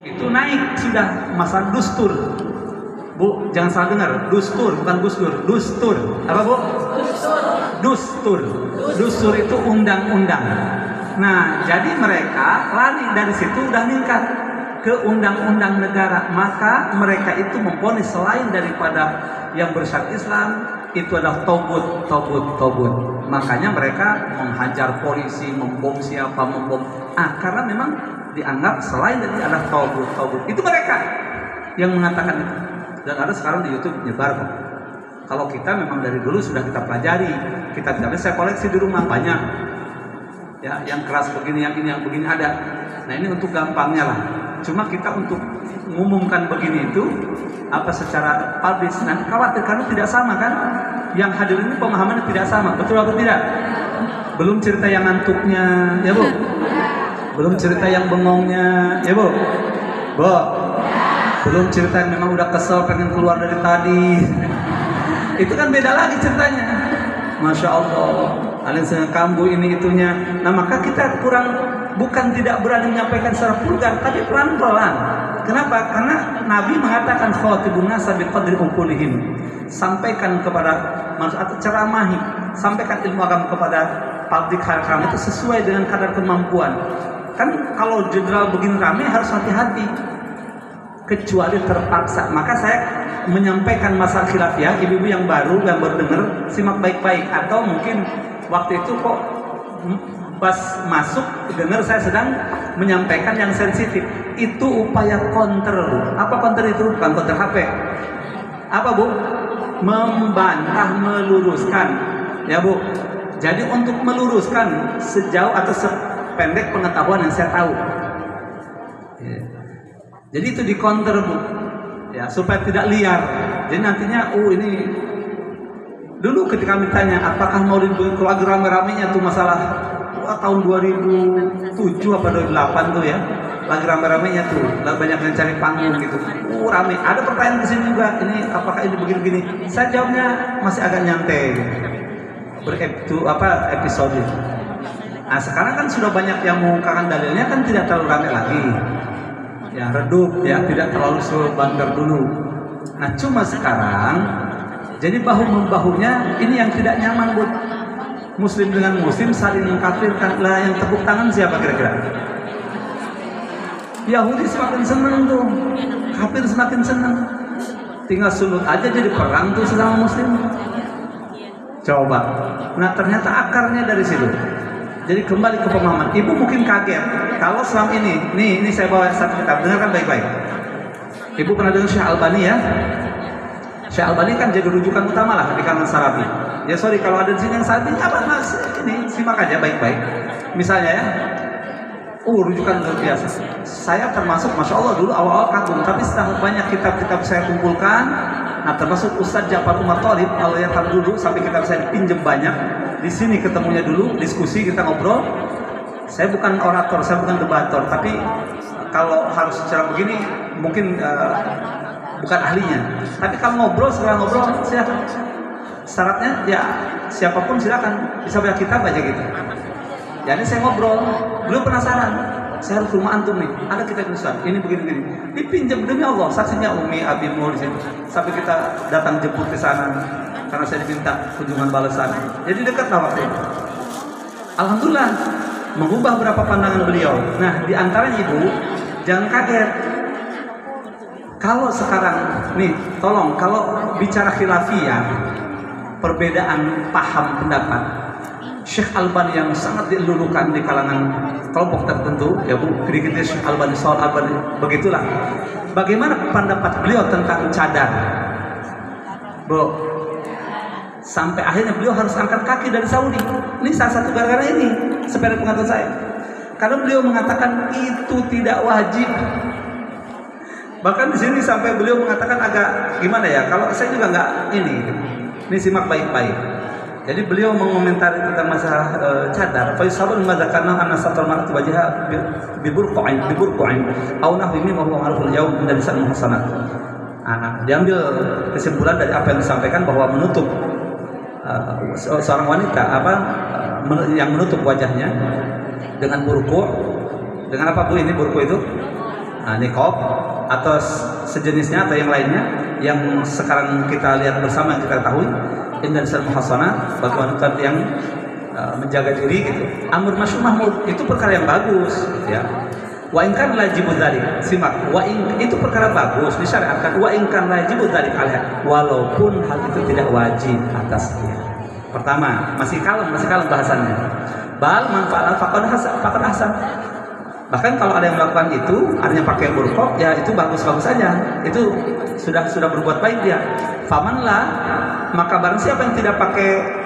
Itu naik sudah masa dustur. Bu, jangan salah dengar, dustur bukan gusdur, dustur. Apa Bu? Dustur. Dustur itu undang-undang. Nah, jadi mereka lari dari situ udah ningkat ke undang-undang negara. Maka mereka itu memponis selain daripada yang bersyarat Islam itu adalah togut. Makanya mereka menghajar polisi, membom siapa, karena memang dianggap selain dari adalah togut. Itu mereka yang mengatakan itu. Dan ada sekarang di YouTube nyebar kok. Kalau kita memang dari dulu sudah kita pelajari, kita tidak bisa, saya koleksi di rumah banyak. Ya, yang keras begini, yang ini, yang begini ada. Nah, ini untuk gampangnya lah. Cuma kita untuk mengumumkan begini itu apa secara publis, nanti khawatir karena tidak sama kan? Yang hadir ini pemahamannya tidak sama, betul atau tidak? Belum cerita yang ngantuknya, ya Bu? Belum cerita yang bengongnya, ya Bu? Bu? Belum cerita yang memang udah kesel pengen keluar dari tadi. Itu kan beda lagi ceritanya. Masya Allah, kalian senang kambuh ini itunya. Nah, maka kita bukan tidak berani menyampaikan secara vulgar, tapi pelan-pelan. Kenapa? Karena Nabi mengatakan khatibun nasa biqadri uqulihim. Sampaikan kepada manusia atau ceramahi, sampaikan ilmu agama kepada publik kamu itu sesuai dengan kadar kemampuan. Kan kalau jenderal begini ramai harus hati-hati. Kecuali terpaksa. Maka saya menyampaikan masalah khilafiyah, ibu-ibu yang baru dengar, simak baik-baik. Atau mungkin waktu itu kok pas masuk dengar saya sedang menyampaikan yang sensitif. Itu upaya counter. Apa counter itu? Bukan counter HP. Apa Bu? Membantah, meluruskan. Ya Bu. Jadi untuk meluruskan sejauh atau sependek pengetahuan yang saya tahu. Jadi itu di counter Bu, ya supaya tidak liar. Jadi nantinya, ini dulu ketika ditanya apakah mau lagi rame-ramenya tuh masalah tahun 2007 apa 2008 tuh ya, lagi rame-ramenya tuh, banyak yang cari panggung gitu, rame. Ada pertanyaan di sini juga, ini apakah ini begini-begini? Saya jawabnya masih agak nyantai, episode. Nah sekarang kan sudah banyak yang mengungkapkan dalilnya, kan tidak terlalu rame lagi. Ya redup, ya tidak terlalu sebanggar dulu. Nah cuma sekarang jadi bahu-membahunya ini yang tidak nyaman buat muslim dengan muslim saling mengkafirkan. Lah yang tepuk tangan siapa kira-kira? Yahudi semakin senang tuh, kafir semakin senang. Tinggal sulut aja jadi perang tuh sesama muslim. Coba. Nah ternyata akarnya dari situ. Jadi kembali ke pemahaman. Ibu mungkin kaget kalau selama ini saya bawa satu kitab, dengarkan baik-baik. Ibu pernah dengar Syekh Albani ya? Syekh Albani kan jadi rujukan utama lah di kalangan Salafi. Ya sorry kalau ada di sini yang Salafi, apa Mas? Ini simak aja baik-baik. Misalnya ya, rujukan luar biasa. Saya termasuk, masya Allah dulu awal-awal kagum, tapi setelah banyak kitab-kitab saya kumpulkan, nah termasuk Ustadz Ja'far Umar Thalib, Allah yang dulu sampai kitab saya pinjem banyak. Di sini ketemunya dulu, diskusi, kita ngobrol. Saya bukan orator, saya bukan debator, tapi kalau harus secara begini mungkin bukan ahlinya. Tapi kalau ngobrol, setelah ngobrol, silakan. Syaratnya ya siapapun silakan bisa baca kitab aja gitu. Jadi saya ngobrol, beliau penasaran. Saya harus ke rumah antum nih, ada kitab Ustaz, ini begini-begini. Dipinjam demi Allah, saksinya Umi Abi Mul di sini. Sampai kita datang jemput ke sana. Karena saya diminta kunjungan balasan. Jadi dekat lah waktu itu. Alhamdulillah mengubah beberapa pandangan beliau. Nah di antaranya Ibu jangan kaget. Kalau sekarang nih tolong kalau bicara khilafiyah, perbedaan paham pendapat, Syekh Albani yang sangat dilulukan di kalangan kelompok tertentu, ya Bu, sedikitnya Syekh Albani, soal Albani, begitulah. Bagaimana pendapat beliau tentang cadar, Bu? Sampai akhirnya beliau harus angkat kaki dari Saudi. Ini salah satu gara-gara ini, sepeda pengetahuan saya. Karena beliau mengatakan itu tidak wajib. Bahkan di sini sampai beliau mengatakan agak gimana ya? Kalau saya juga nggak ini simak baik-baik. Jadi beliau mengomentari tentang masalah cadar. Fa yusabun madzakana anna satal mar'ati wajha biburqa'in aw nahwi mimma huwa ma'rufun yaum dari lisan hasanat. Diambil kesimpulan dari apa yang disampaikan bahwa menutup seorang wanita yang menutup wajahnya dengan burku, dengan apa Bu ini burku itu? niqab atau sejenisnya atau yang lainnya yang sekarang kita lihat bersama, yang kita ketahui inna lisal muhasana, bagi wanita yang menjaga diri gitu. Amr masyhur mahmud, itu perkara yang bagus ya. Wa in kan lajibu dzalik, simak, wa in itu perkara bagus disyariatkan, wa in kan lajibu dzalik alaiha, walaupun hal itu tidak wajib atas dia. Pertama, masih kalem bahasannya. Bal manfaat faqad hasan. Bahkan kalau ada yang melakukan itu, artinya pakai burqa, ya itu bagus-bagus saja. Itu sudah berbuat baik dia. Famanlah, maka barang siapa yang tidak pakai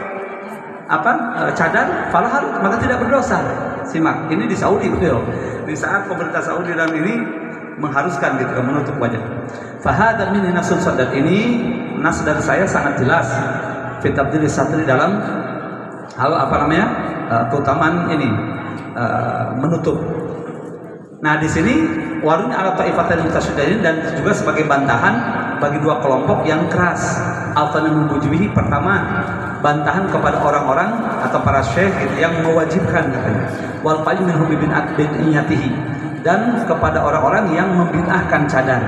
cadar, falahal, maka tidak berdosa. Simak, ini di Saudi betul. Di saat pemerintah Saudi dan ini mengharuskan gitu menutup wajah. Fahadha minni nasun sadad, ini nas dari saya sangat jelas. Fitabdil satri dalam hal keutamaan ini menutup. Nah di sini warun ala ta'ifatain mutasyaddirin, dan juga sebagai bantahan bagi dua kelompok yang keras. Al-Tanim Bujubihi, pertama bantahan kepada orang-orang atau para syekh gitu, yang mewajibkan katanya. Wal qalim minhum bid'iyatihi, dan kepada orang-orang yang membid'ahkan cadar.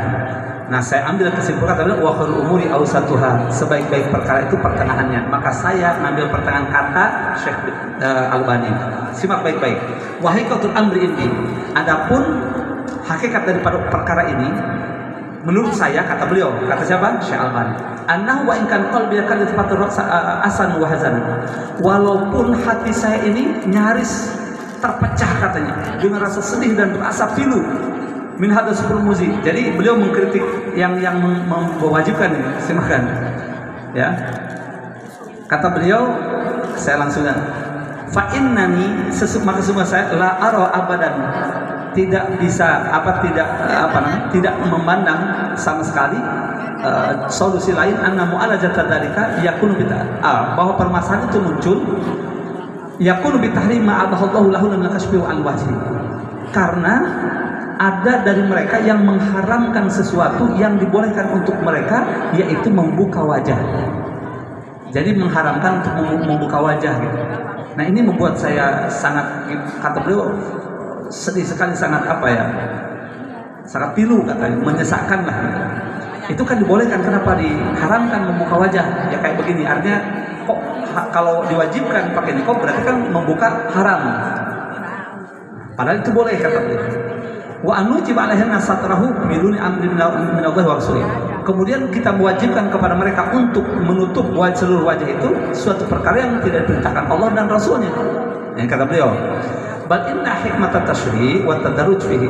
Nah saya ambil kesimpulan adalah wa khairul umuri awsatuha, sebaik-baik perkara itu pertengahannya. Maka saya ngambil pertengahan kata Syekh Albani. Simak baik-baik. Wa haqiqatul amri ini, adapun hakikat daripada perkara ini menurut saya, kata beliau, kata siapa? Syekh Albani. Annahu wa in kan qalbi yakad yatfatur asan wa hazan. Walaupun hati saya ini nyaris terpecah katanya dengan rasa sedih dan rasa pilu min hadas muzi. Jadi beliau mengkritik yang mewajibkan ini, silakan. Ya. Kata beliau, saya langsung fa innani maka semua saya la ara abadan, tidak bisa tidak memandang sama sekali solusi lain anna mu'alajata dzalika yakunu bahwa permasalahan itu muncul yakunu bi tahrim ma abahallahu lahu min al-kashfi wal wajhi, karena ada dari mereka yang mengharamkan sesuatu yang dibolehkan untuk mereka, yaitu membuka wajah. Jadi mengharamkan untuk membuka wajah gitu. Nah ini membuat saya sangat, kata beliau, sedih sekali, sangat sangat pilu katanya, menyesakkan lah. Itu kan dibolehkan, kenapa diharamkan membuka wajah? Ya kayak begini, artinya kok kalau diwajibkan pakai niqab berarti kan membuka haram. Padahal itu boleh, kata beliau. Wa anujib alaihinna satrahu biduni amrin minallahi wa rasulih. Kemudian kita mewajibkan kepada mereka untuk menutup seluruh wajah itu suatu perkara yang tidak diperintahkan Allah dan Rasulnya. Yang kata beliau, bal inna hikmatat tasyri' wa tadarruj fihi.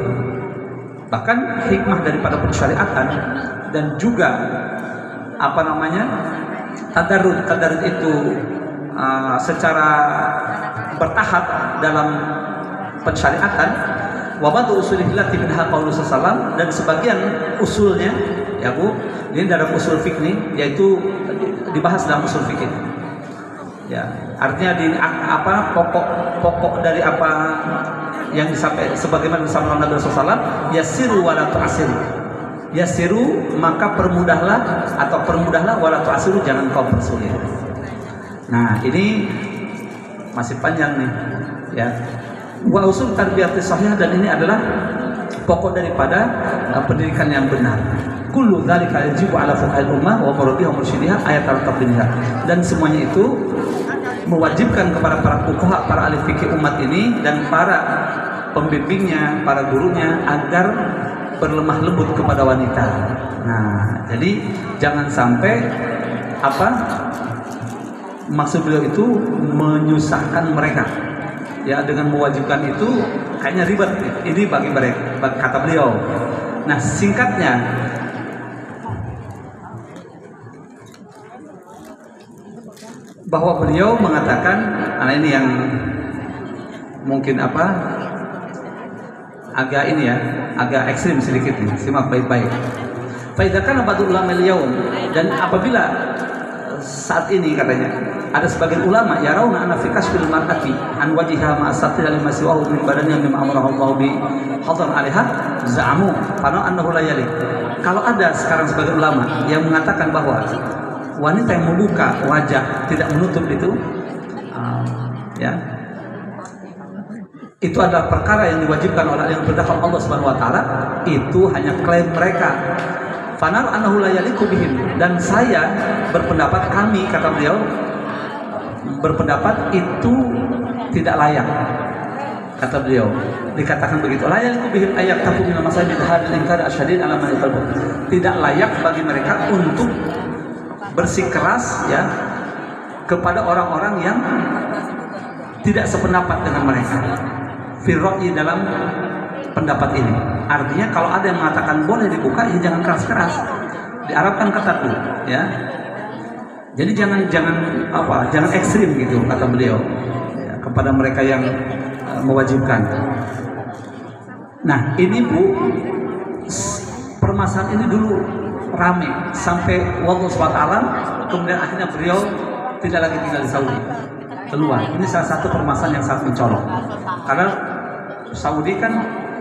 Bahkan hikmah daripada pensyariatan dan juga tadarruj itu secara bertahap dalam pensyariatan. Wabatu usulillah minha qaulu sallam, dan sebagian usulnya ya Bu, ini dalam usul fikih, yaitu dibahas dalam usul fikih. Ya, artinya pokok dari apa yang disampaikan sebagaimana disampaikan Nabi sallallahu alaihi wasallam, yasiru wa la tu'siru. Yasiru maka permudahlah, atau permudahlah wa la tu'siru, jangan kau persulit. Nah, ini masih panjang nih ya. Wa usul tarbiyati sahih, dan ini adalah pokok daripada pendidikan yang benar. Kullu dzalika yajibu ala fuqahil ummah wa murabbiha wa mursyidiha ayat al-taqdinha. Dan semuanya itu mewajibkan kepada para fuqaha, para ahli fikih umat ini, dan para pembimbingnya, para gurunya, agar berlemah lembut kepada wanita. Nah, jadi jangan sampai maksud beliau itu menyusahkan mereka. Ya, dengan mewajibkan itu kayaknya ribet. Ini bagi mereka, kata beliau. Nah, singkatnya, bahwa beliau mengatakan, ini yang mungkin agak ekstrim sedikit nih. Simak baik-baik. Fa idza kana ba'du ulama al-yaum, dan apabila saat ini katanya ada sebagian ulama ya rauna anna fi kasfil mar'ati an wajhiha ma satira lima siwahu min badannya mimma amarahu Allah bi hadan 'alaiha za'amu fa annahu la yali. Kalau ada sekarang sebagian ulama yang mengatakan bahwa wanita yang membuka wajah tidak menutup itu itu adalah perkara yang diwajibkan oleh yang berdasarkan Allah Subhanahu wa taala, itu hanya klaim mereka. Fanar annahu la yaliqu bihim, dan saya berpendapat, kami, kata beliau, berpendapat itu tidak layak. Kata beliau, dikatakan begitu, la yaliqu bihim ayat tafu min masajid hadil inkar asyadid ala man qalbu. Tidak layak bagi mereka untuk bersikeras ya kepada orang-orang yang tidak sependapat dengan mereka. Firroi dalam pendapat ini. Artinya kalau ada yang mengatakan boleh dibuka, ya jangan keras-keras. Di Arab kan ketat tuh, ya. Jadi jangan ekstrim gitu, kata beliau, ya, kepada mereka yang mewajibkan. Nah ini Bu, permasalahan ini dulu rame sampai wallahu SWT, kemudian akhirnya beliau tidak lagi tinggal di Saudi, keluar. Ini salah satu permasalahan yang sangat mencolok, karena Saudi kan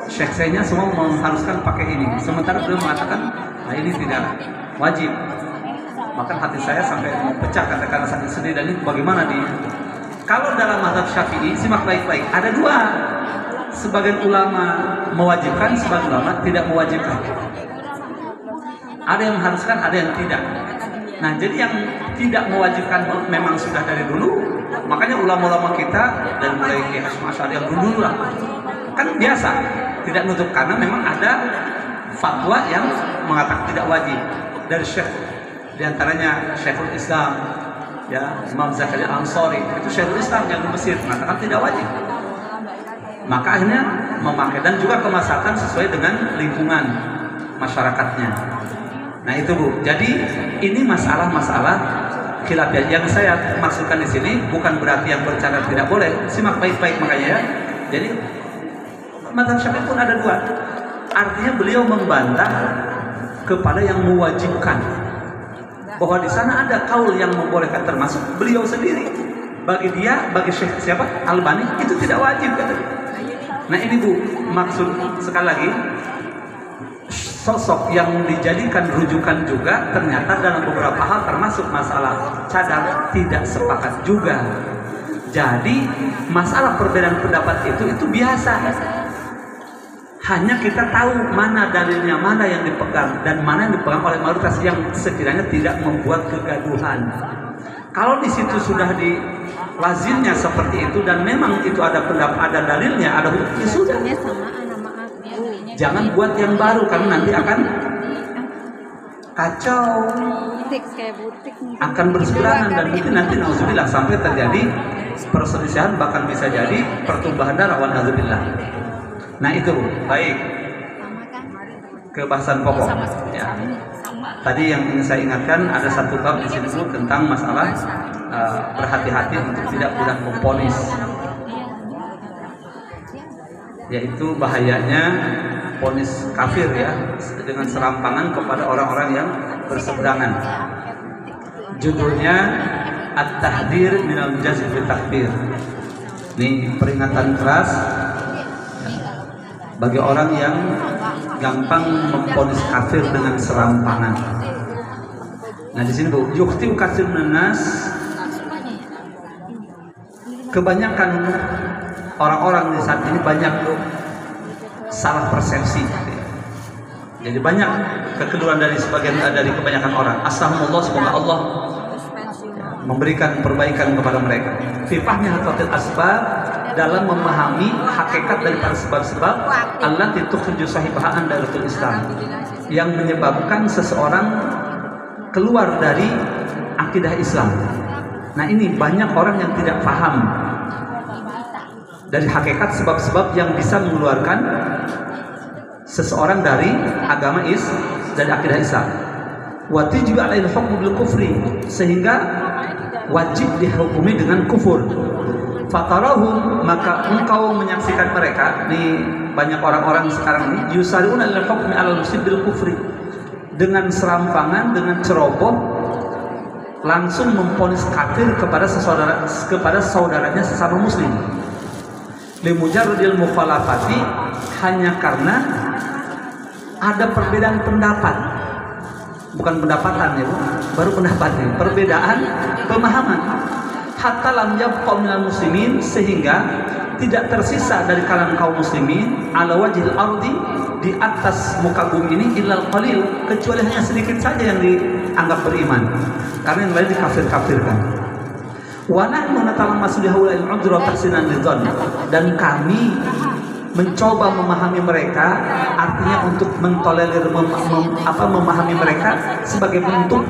syekh-syekhnya semua mengharuskan pakai ini, sementara beliau mengatakan nah ini tidak wajib. Bahkan hati saya sampai mau pecah karena sakit sedih. Dan ini bagaimana kalau dalam mazhab Syafi'i, simak baik-baik, ada dua, sebagian ulama mewajibkan, sebagian ulama tidak mewajibkan. Ada yang mengharuskan, ada yang tidak. Nah jadi yang tidak mewajibkan memang sudah dari dulu, makanya ulama-ulama kita dan mulai Kiai Hasyim Asy'ari yang dulu lah kan biasa tidak nutup, karena memang ada fatwa yang mengatakan tidak wajib dari syekh, diantaranya Syekhul Islam ya, Imam Zakaria Ansari, itu Syekhul Islam yang di Mesir mengatakan tidak wajib. Maka akhirnya memakai, dan juga kemaslahatan sesuai dengan lingkungan masyarakatnya. Nah itu Bu, jadi ini masalah-masalah khilafiyah. Yang saya maksudkan di sini bukan berarti yang bercadar tidak boleh, simak baik-baik makanya ya. Jadi mazhab Syafi'i pun ada dua. Artinya beliau membantah kepada yang mewajibkan, bahwa di sana ada kaul yang membolehkan, termasuk beliau sendiri. Bagi dia, bagi Syekh siapa? Albani, itu tidak wajib kata dia. Nah ini Bu, maksud sekali lagi, sosok yang dijadikan rujukan juga ternyata dalam beberapa hal termasuk masalah cadar tidak sepakat juga. Jadi masalah perbedaan pendapat itu biasa. Hanya kita tahu mana dalilnya, mana yang dipegang, dan mana yang dipegang oleh mayoritas yang sekiranya tidak membuat kegaduhan. Kalau di situ sudah di lazimnya seperti itu, dan memang itu ada pendapat, ada dalilnya, ada hukumnya, sudah. Jangan buat yang baru, karena nanti akan kacau, akan berseberangan, dan mungkin nanti nauzubillah sampai terjadi perselisihan, bahkan bisa jadi pertumbuhan darah, walhazubillah. Nah itu baik ke bahasan pokok ya. Tadi yang ingin saya ingatkan, ada satu bab di sini tentang masalah berhati-hati untuk tidak mudah memponis, yaitu bahayanya ponis kafir ya, dengan serampangan kepada orang-orang yang berseberangan. Judulnya At-Tahdir minal Jazm bil Takfir. Ini peringatan keras bagi orang yang gampang memponis kafir dengan serampangan. Nah di sini Bu, yukti katsir minas, kebanyakan orang-orang di saat ini banyak salah persepsi. Jadi banyak kekeliruan dari kebanyakan orang. Astaghfirullah, semoga Allah memberikan perbaikan kepada mereka. Fi fahmi haqiqatil asbab, dalam memahami hakikat daripada sebab-sebab Allah tukhruju sahibaha an dairatul Islam, yang menyebabkan seseorang keluar dari akidah Islam. Nah ini banyak orang yang tidak paham dari hakikat sebab-sebab yang bisa mengeluarkan seseorang dari agama dari akidah Islam. Wati juga alail hukmu bil kufri, sehingga wajib dihukumi dengan kufur. Fatarahum, maka engkau menyaksikan mereka, di banyak orang-orang sekarang ini, yusari'una ila hukmi alal muslim bil kufri, dengan serampangan, dengan ceroboh langsung memponis kafir kepada saudaranya sesama muslim. Limujarradil mukhalafati, hanya karena ada perbedaan pendapat, bukan pendapatan ya Bu, baru pendapatnya, perbedaan pemahaman. Hatta lam yabqa minal muslimin, sehingga tidak tersisa dari kalangan kaum muslimin ala wajhil ardi, di atas muka bumi ini, illal qalil, kecuali hanya sedikit saja yang dianggap beriman, karena yang lain dikafir-kafirkan. Wa nahnu natalammasu bihaula'il 'udra tahsinan lidzan, dan kami mencoba memahami mereka, artinya untuk mentolerir, memahami mereka sebagai bentuk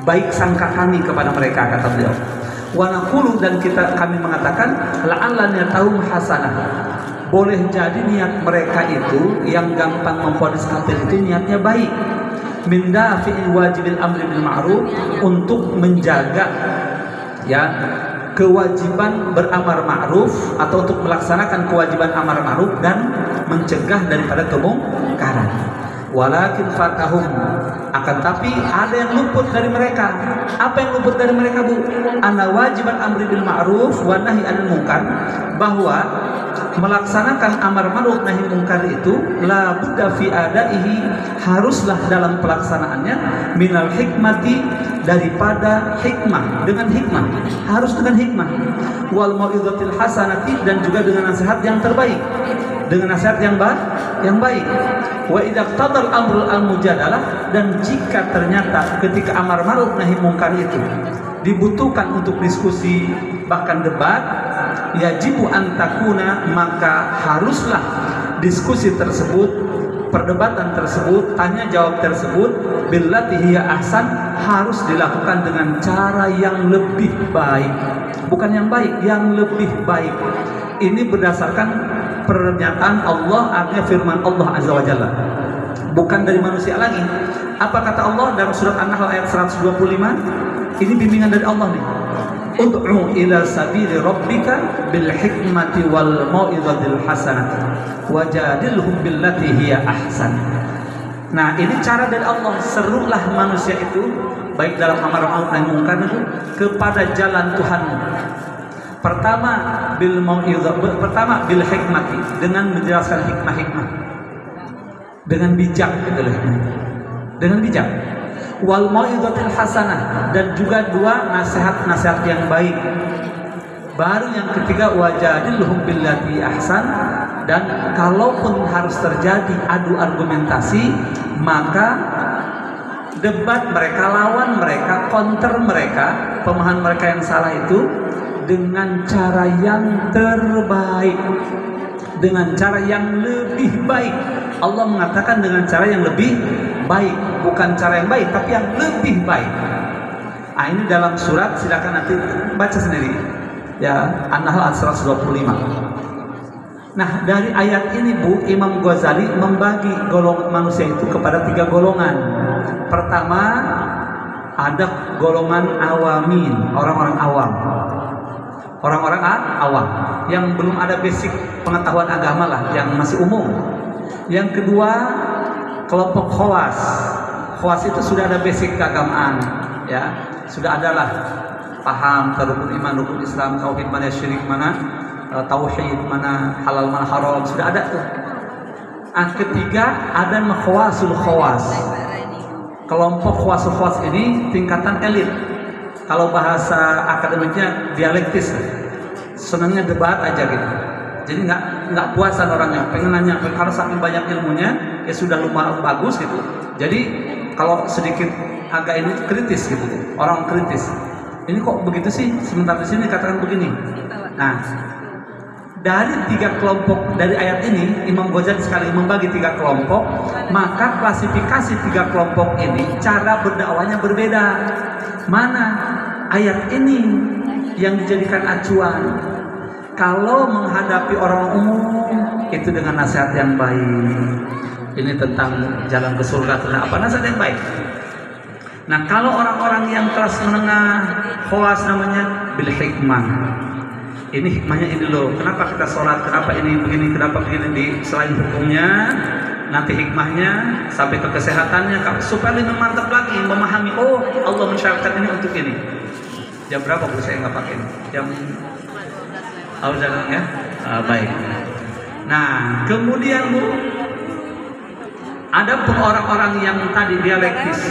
baik sangka kami kepada mereka, kata beliau. Wa naqulu, dan kami mengatakan la'allan yatahum hasanah, boleh jadi niat mereka itu yang gampang memvonis kafir itu niatnya baik, min dafi'il wajibil amri bil ma'ruf, untuk menjaga ya kewajiban beramar ma'ruf, atau untuk melaksanakan kewajiban amar ma'ruf dan mencegah daripada kemungkaran. Walakin fatahum, akan tapi ada yang luput dari mereka. Apa yang luput dari mereka, Bu? Anna wajiban amri bil ma'ruf wa nahi 'anil munkar, bahwa melaksanakan amar ma'ruf nahi munkar itu la budda fi adaihi, haruslah dalam pelaksanaannya minal hikmati, daripada hikmah, dengan hikmah, harus dengan hikmah, wal mau'izatil hasanati, dan juga dengan nasihat yang terbaik, dengan nasihat yang baik. Wa idza qadal amrul al-mujadalah, dan jika ternyata ketika amar ma'ruf nahi munkar itu dibutuhkan untuk diskusi bahkan debat, yajibu an takuna, maka haruslah diskusi tersebut, perdebatan tersebut, tanya jawab tersebut, billati hiya ahsan, harus dilakukan dengan cara yang lebih baik, bukan yang baik, yang lebih baik. Ini berdasarkan pernyataan Allah, artinya firman Allah Azza wa Jalla, bukan dari manusia lagi. Apa kata Allah dalam surat An-Nahl ayat 125? Ini bimbingan dari Allah nih. Ud'u ila sabili rabbika bil hikmati wal mau'izatil hasanati wajadilhum billati hiya ahsan. Nah, ini cara dari Allah, serulah manusia itu baik dalam amar ma'ruf nahi munkar itu kepada jalan Tuhanmu. Pertama bil mau'izah, pertama bil hikmati, dengan menjelaskan hikmah-hikmah, dengan bijak, gitu loh, dengan bijak. Wal mau'izatil hasanah, dan juga dua nasihat-nasihat yang baik. Baru yang ketiga wajadilhum billati ahsan, dan kalaupun harus terjadi adu argumentasi, maka debat mereka, lawan mereka, counter mereka, pemahaman mereka yang salah itu dengan cara yang terbaik, dengan cara yang lebih baik. Allah mengatakan dengan cara yang lebih baik, bukan cara yang baik, tapi yang lebih baik. Nah, ini dalam surat, silakan nanti baca sendiri ya, An-Nahl ayat 125. Nah, dari ayat ini, Bu, Imam Ghazali membagi golongan manusia itu kepada 3 golongan. Pertama, ada golongan awamin, orang-orang awam. Orang-orang awam yang belum ada basic pengetahuan agama lah, yang masih umum. Yang kedua, kelompok khawas. Khawas itu sudah ada basic keagamaan, ya, sudah adalah paham rukun iman, rukun Islam, tauhid mana syirik mana, tauhid mana halal mana haram, sudah ada tuh. Ketiga, ada khawasul khawas. Kelompok khawasul khawas ini tingkatan elit. Kalau bahasa akademiknya dialektis, senangnya debat aja gitu. Jadi nggak puasan orangnya, pengen nanya, karena saking banyak ilmunya, ya sudah lumayan bagus gitu. Jadi kalau sedikit agak ini kritis gitu, orang kritis. Ini kok begitu sih? Sebentar di sini katakan begini. Nah, dari 3 kelompok dari ayat ini, Imam Ghazali sekali membagi 3 kelompok, maka klasifikasi 3 kelompok ini cara berdakwahnya berbeda. Mana ayat ini yang dijadikan acuan? Kalau menghadapi orang umum itu dengan nasihat yang baik. Ini tentang jalan ke surga, tentang apa? Nasihat yang baik. Nah, kalau orang-orang yang kelas menengah, khawas namanya bil hikmah. Ini hikmahnya ini loh. Kenapa kita sholat? Kenapa ini begini? Kenapa begini? Di selain hukumnya, nanti hikmahnya sampai ke kesehatannya, supaya lebih mantap lagi memahami. Oh, Allah mensyaratkan ini untuk ini. Jam berapa Bu saya nggak pakai? Jam jalan ya. Baik. Nah, kemudian Bu, ada pun orang-orang yang tadi dialektis,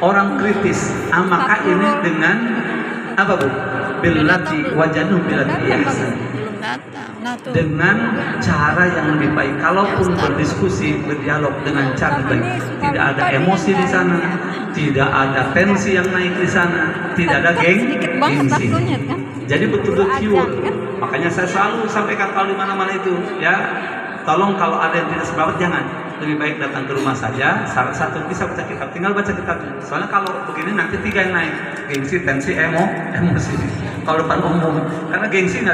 orang kritis, maka ini dengan apa Bu? Billati wajanu billati ahsan. dengan cara yang lebih baik. Kalaupun berdiskusi, berdialog dengan cara baik, tidak ada emosi di sana, tidak ada tensi yang naik di sana, tidak ada gengsi. Jadi betul-betul pure. Makanya saya selalu sampaikan kalau di mana-mana itu, ya, tolong kalau ada yang tidak sependapat jangan. Lebih baik datang ke rumah saja. Salah satu bisa baca kitab, tinggal baca kitab. Soalnya kalau begini nanti tiga yang naik, gengsi, tensi, emosi. Kalau depan umum, karena gengsi nggak